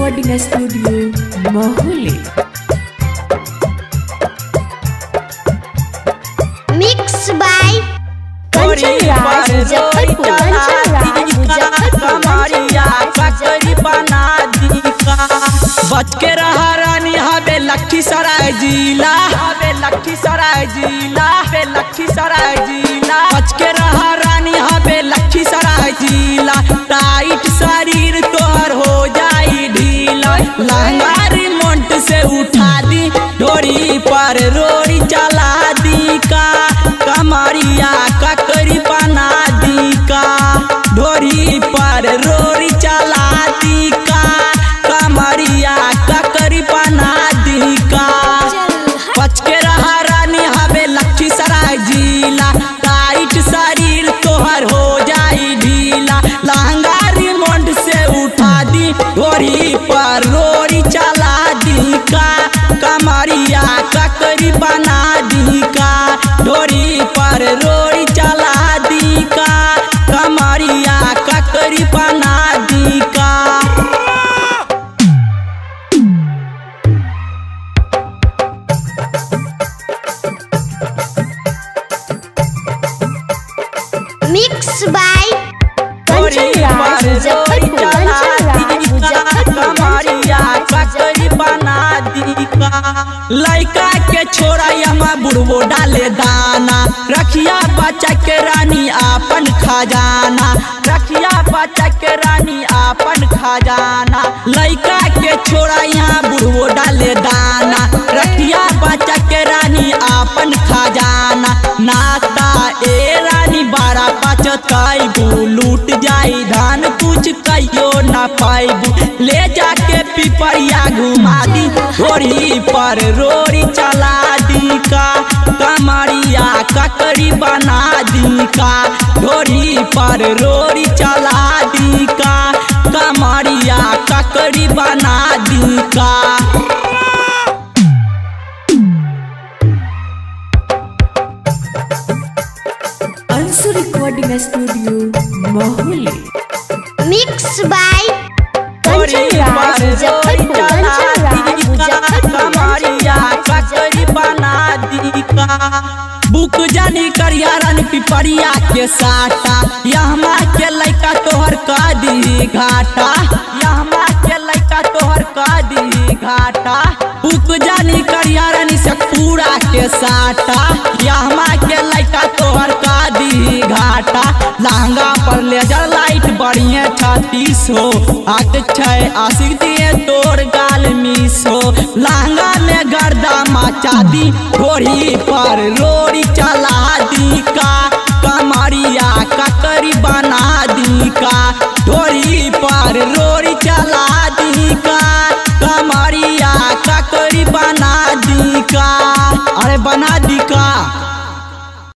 Recording studio Mahauli. Mix by Kanchan Raj Muzaffarpur. बच के रहा रानी हवे लखीसराय जिला, हवे लखीसराय जिला, हवे लखीसराय जिला। बच के रहा रानी हवे लखीसराय जिला। टाइट शरीर तोहर हो जाई ढीला। लहंगा रिमोट से उठा दी, डोरी पर रोड़ी चला दी का। कमरिया ककरी बना दी का, डोरी पर रोड़ी चला दी का। कमरिया ककरी बना दी का। बच के रहा रानी हवे लखीसराय जिला। टाइट शरीर तोहर हो जाई ढीला। लहंगा रिमोट से उठा दी, डोरी पर रोड़ी चला दी का। कमरिया ककरी बना दी का, डोरी पर रोड़ी चला दी का। कमरिया ककरी बना दी का। Mix by Kanchan Raj Muzaffarpur. लड़का के छोरा यमा बुढ़बो डाले दाना। रखिया बच्चा के रानी आपन खजाना, रखिया बच्चा के रानी आपन खजाना। लड़का के छोरा यहाँ बुढ़बो डाले दाना। रखिया बच्चा के रानी आपन खजाना। नाता ए रानी बारा पचतैबू, लूट जाई धान कुछ कहियो न पाइबू। ले जाके पिपरिया घुमा दी, डोरी पर रोड़ी चला दी का। कमरिया ककरी बना दी का, डोरी पर रोड़ी चला दी का। कमरिया ककरी बना दी का। Anshu recording studio Mahauli. Mix by Kanchan Raj Muzaffarpur. बुक जानी करियारन पिपरिया के साटा। यहाँ के लड़का तोहर का दी घाटा, यहाँ के लड़का तोहर का दी घाटा। बुक जानी करियारन से पूरा के साटा। यहाँ के लड़का तोहर का दी घाटा। लहंगा पर लेजर लाइट बढ़िया 36 हो। आठ छः आशिक दिए तोर गाल मिस हो। लहंगा में गर्दा मचा दी, डोरी पर